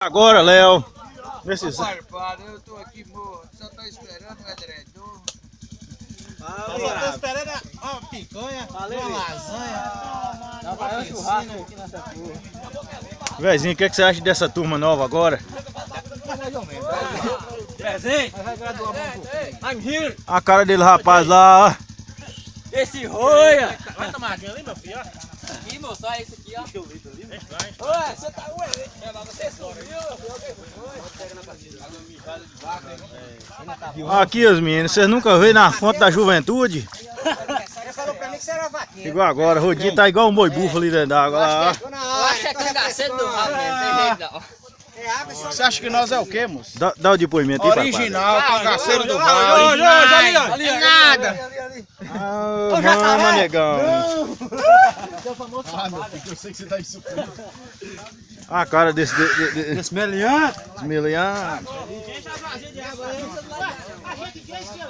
Agora, Léo. Nesses... Farpado, eu tô aqui, moço. Só tô esperando o edredom. Eu tô esperando uma picanha, uma lasanha. Dá pra churrasco aqui nessa porra. Vezinho, o que você acha dessa turma nova agora? Mais ou menos. Pezinho! I'm here! A cara dele, rapaz, lá, ó. Esse roia! Vai tomar água ali, meu filho? Aqui, moço, olha esse aqui, ó. Ué, você tá... Ué, você sumiu? Aqui, os meninos, vocês nunca veio na fonte da juventude? Você falou pra mim que você era vaqueiro. Igual agora, Rodinho tá igual um boi bufo ali dentro d'água lá, ó. Eu acho que é cangaceiro do rabo mesmo, tem jeito não. Você acha que nós é o quê, moço? Dá o depoimento aí, papai. Original, cangaceiro do Ali, vale. ali, É nada. Ah, mano, negão. Ah, meu filho, eu sei que você tá isso. A cara desse... Esse meliante. Meliante.